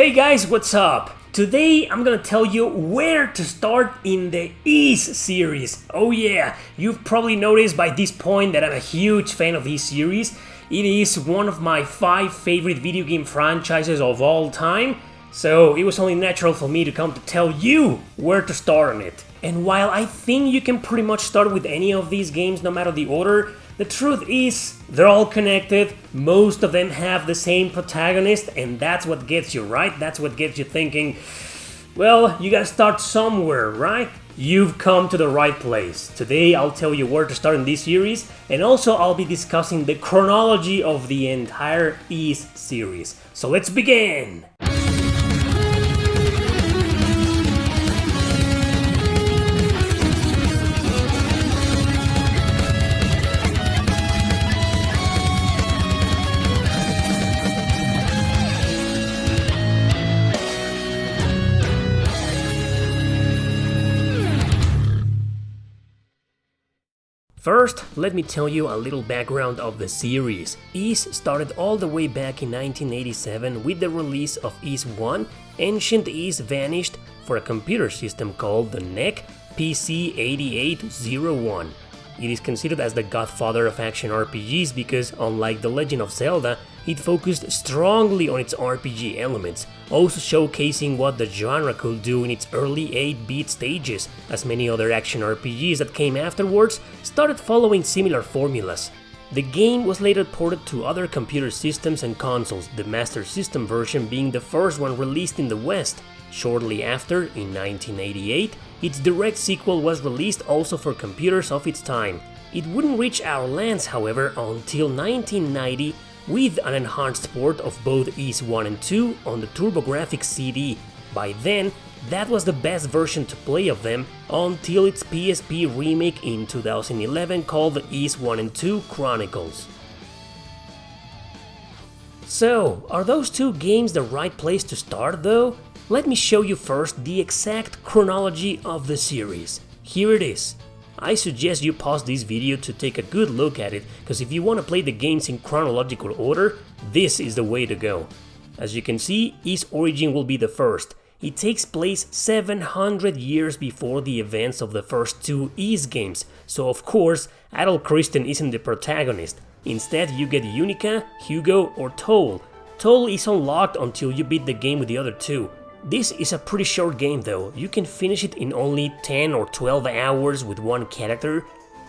Hey guys, what's up? Today I'm gonna tell you where to start in the Ys series. Oh yeah, you've probably noticed by this point that I'm a huge fan of this series. It is one of my 5 favorite video game franchises of all time, so it was only natural for me to come to tell you where to start on it. And while I think you can pretty much start with any of these games no matter the order, the truth is, they're all connected, most of them have the same protagonist, and that's what gets you, right? That's what gets you thinking, well, you gotta start somewhere, right? You've come to the right place. Today I'll tell you where to start in this series, and also I'll be discussing the chronology of the entire Ys series. So let's begin! First, let me tell you a little background of the series. Ys started all the way back in 1987 with the release of Ys 1, Ancient Ys Vanished, for a computer system called the NEC PC8801. It is considered as the godfather of action RPGs because, unlike The Legend of Zelda, it focused strongly on its RPG elements, also showcasing what the genre could do in its early 8-bit stages, as many other action RPGs that came afterwards started following similar formulas. The game was later ported to other computer systems and consoles, the Master System version being the first one released in the West. Shortly after, in 1988, its direct sequel was released also for computers of its time. It wouldn't reach our lands, however, until 1990 with an enhanced port of both Ys 1 and 2 on the TurboGrafx CD. By then, that was the best version to play of them until its PSP remake in 2011 called Ys 1 and 2 Chronicles. So, are those two games the right place to start though? Let me show you first the exact chronology of the series. Here it is. I suggest you pause this video to take a good look at it, because if you want to play the games in chronological order, this is the way to go. As you can see, Ys Origin will be the first. It takes place 700 years before the events of the first 2 Ys games, so of course, adult Kristen isn't the protagonist. Instead, you get Unica, Hugo, or Toll. Toll is unlocked until you beat the game with the other 2. This is a pretty short game though, you can finish it in only 10 or 12 hours with one character.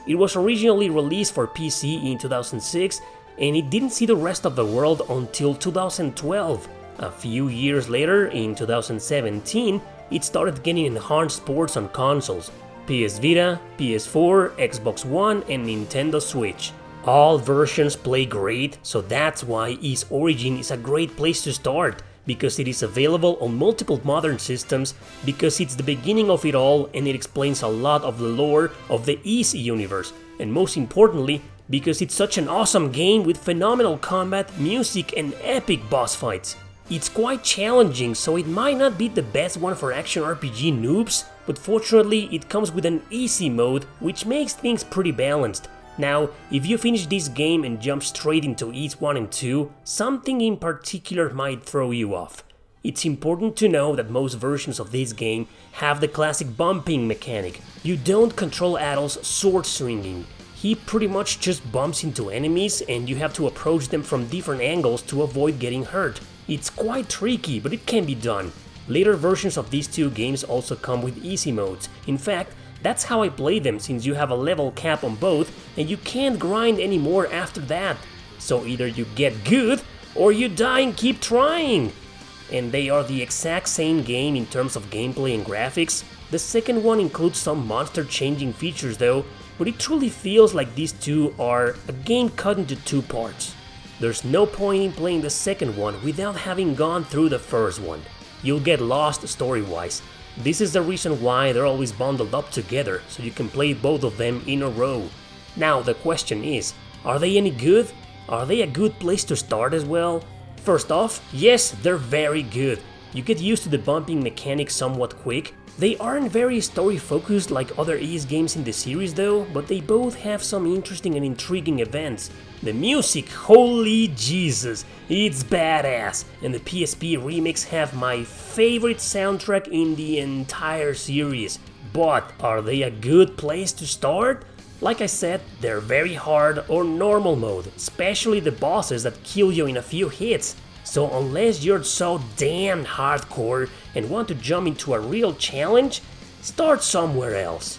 It was originally released for PC in 2006 and it didn't see the rest of the world until 2012. A few years later, in 2017, it started getting enhanced ports on consoles, PS Vita, PS4, Xbox One and Nintendo Switch. All versions play great, so that's why Ys Origin is a great place to start. Because it is available on multiple modern systems, because it's the beginning of it all and it explains a lot of the lore of the Ys universe, and most importantly, because it's such an awesome game with phenomenal combat, music and epic boss fights. It's quite challenging, so it might not be the best one for action RPG noobs, but fortunately it comes with an easy mode which makes things pretty balanced. Now, if you finish this game and jump straight into Ys 1 and 2, something in particular might throw you off. It's important to know that most versions of this game have the classic bumping mechanic. You don't control Adol's sword swinging. He pretty much just bumps into enemies and you have to approach them from different angles to avoid getting hurt. It's quite tricky, but it can be done. Later versions of these 2 games also come with easy modes. In fact, that's how I play them, since you have a level cap on both and you can't grind anymore after that. So either you get good or you die and keep trying. And they are the exact same game in terms of gameplay and graphics. The second one includes some monster changing features though, but it truly feels like these 2 are a game cut into 2 parts. There's no point in playing the second one without having gone through the first one. You'll get lost story-wise. This is the reason why they're always bundled up together, so you can play both of them in a row. Now the question is, are they any good? Are they a good place to start as well? First off, yes, they're very good. You get used to the bumping mechanics somewhat quick. They aren't very story focused like other Ys games in the series though, but they both have some interesting and intriguing events. The music, holy Jesus, it's badass, and the PSP remakes have my favorite soundtrack in the entire series. But are they a good place to start? Like I said, they're very hard or normal mode, especially the bosses that kill you in a few hits. So unless you're so damn hardcore and want to jump into a real challenge, start somewhere else.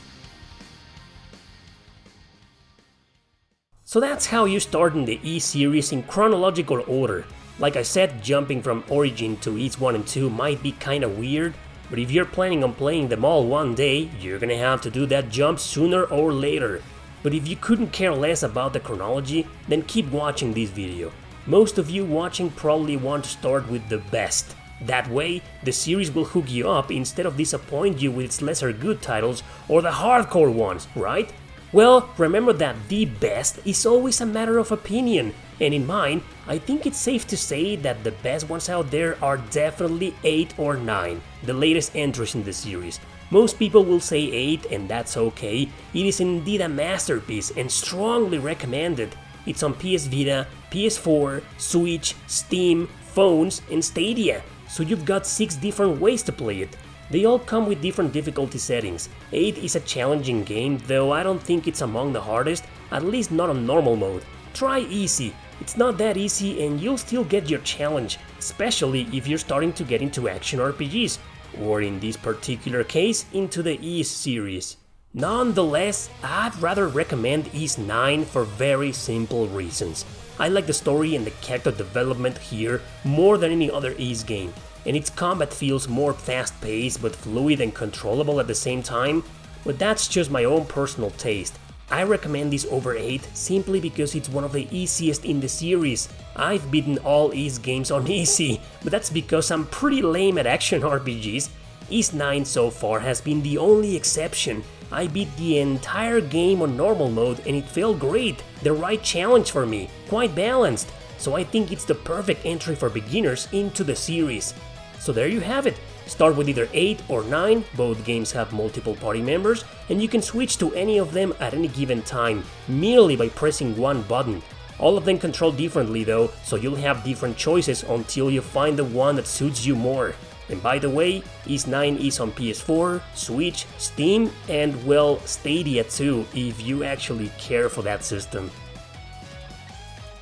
So that's how you start in the Ys series in chronological order. Like I said, jumping from Origin to Ys 1 and 2 might be kinda weird, but if you're planning on playing them all one day, you're gonna have to do that jump sooner or later. But if you couldn't care less about the chronology, then keep watching this video. Most of you watching probably want to start with the best. That way, the series will hook you up instead of disappoint you with its lesser good titles or the hardcore ones, right? Well, remember that the best is always a matter of opinion, and in mine, I think it's safe to say that the best ones out there are definitely 8 or 9, the latest entries in the series. Most people will say 8 and that's okay. It is indeed a masterpiece and strongly recommended. It's on PS Vita, PS4, Switch, Steam, phones and Stadia, so you've got 6 different ways to play it. They all come with different difficulty settings. 8 is a challenging game, though I don't think it's among the hardest, at least not on normal mode. Try easy, it's not that easy and you'll still get your challenge, especially if you're starting to get into action RPGs, or in this particular case, into the Ys series. Nonetheless, I'd rather recommend Ys 9 for very simple reasons. I like the story and the character development here more than any other Ys game, and its combat feels more fast-paced but fluid and controllable at the same time, but that's just my own personal taste. I recommend this over 8 simply because it's one of the easiest in the series. I've beaten all Ys games on easy, but that's because I'm pretty lame at action RPGs. Ys 9 so far has been the only exception. I beat the entire game on normal mode and it felt great, the right challenge for me, quite balanced, so I think it's the perfect entry for beginners into the series. So there you have it, start with either 8 or 9, both games have multiple party members, and you can switch to any of them at any given time, merely by pressing one button. All of them control differently though, so you'll have different choices until you find the one that suits you more. And by the way, Ys 9 is on PS4, Switch, Steam, and well, Stadia too, if you actually care for that system.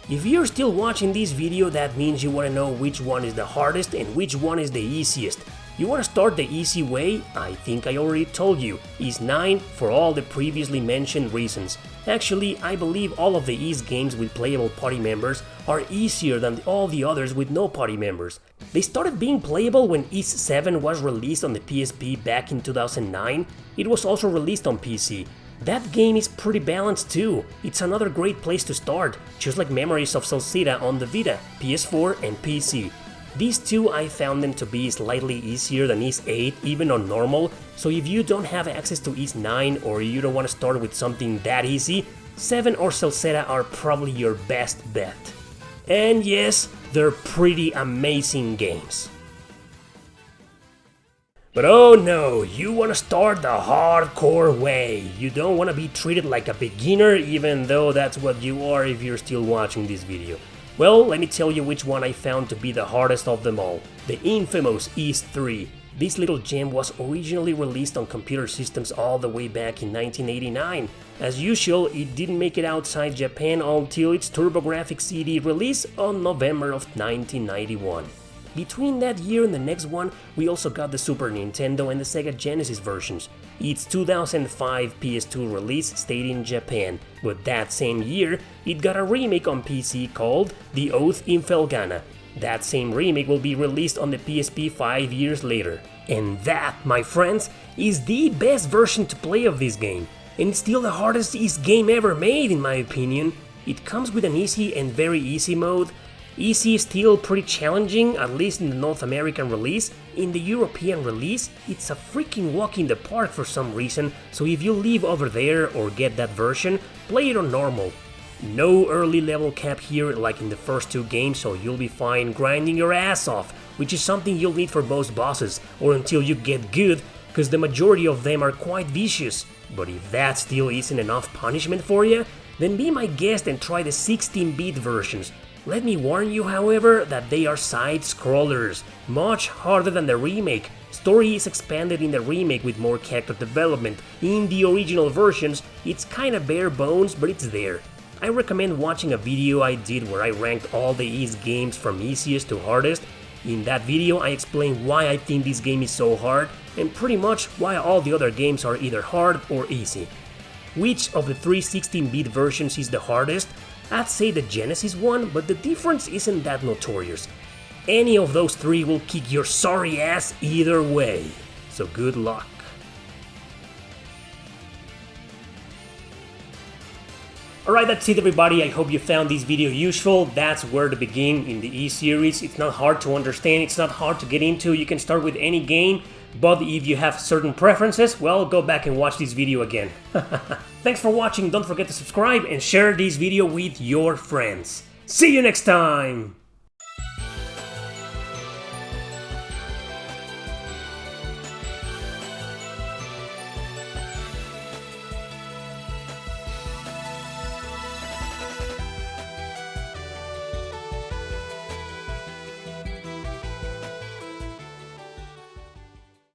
If you're still watching this video, that means you want to know which one is the hardest and which one is the easiest. You want to start the easy way? I think I already told you, Ys 9 for all the previously mentioned reasons. Actually, I believe all of the Ys games with playable party members are easier than all the others with no party members. They started being playable when Ys 7 was released on the PSP back in 2009. It was also released on PC. That game is pretty balanced too. It's another great place to start, just like Memories of Celceta on the Vita, PS4 and PC. These two, I found them to be slightly easier than Ys 8 even on normal, so if you don't have access to Ys 9 or you don't want to start with something that easy, 7 or Celceta are probably your best bet. And yes, they're pretty amazing games. But oh no, you want to start the hardcore way. You don't want to be treated like a beginner, even though that's what you are if you're still watching this video. Well, let me tell you which one I found to be the hardest of them all. The infamous Ys 3. This little gem was originally released on computer systems all the way back in 1989. As usual, it didn't make it outside Japan until its TurboGrafx CD release on November of 1991. Between that year and the next one, we also got the Super Nintendo and the Sega Genesis versions. Its 2005 PS2 release stayed in Japan, but that same year, it got a remake on PC called The Oath in Felghana. That same remake will be released on the PSP 5 years later. And that, my friends, is the best version to play of this game. And it's still the hardest Ys game ever made in my opinion. It comes with an easy and very easy mode. Easy is still pretty challenging, at least in the North American release. In the European release, it's a freaking walk in the park for some reason, so if you leave over there or get that version, play it on normal. No early level cap here like in the first two games, so you'll be fine grinding your ass off, which is something you'll need for most bosses, or until you get good, because the majority of them are quite vicious. But if that still isn't enough punishment for you, then be my guest and try the 16-bit versions. Let me warn you, however, that they are side-scrollers, much harder than the remake. Story is expanded in the remake with more character development. In the original versions, it's kinda bare bones, but it's there. I recommend watching a video I did where I ranked all the Ys games from easiest to hardest. In that video, I explain why I think this game is so hard, and pretty much why all the other games are either hard or easy. Which of the three 16-bit versions is the hardest? I'd say the Genesis one, but the difference isn't that notorious. Any of those three will kick your sorry ass either way, so good luck. Alright, that's it everybody, I hope you found this video useful. That's where to begin in the Ys series. It's not hard to understand, it's not hard to get into, you can start with any game, but if you have certain preferences, well, go back and watch this video again. Thanks for watching, don't forget to subscribe and share this video with your friends. See you next time!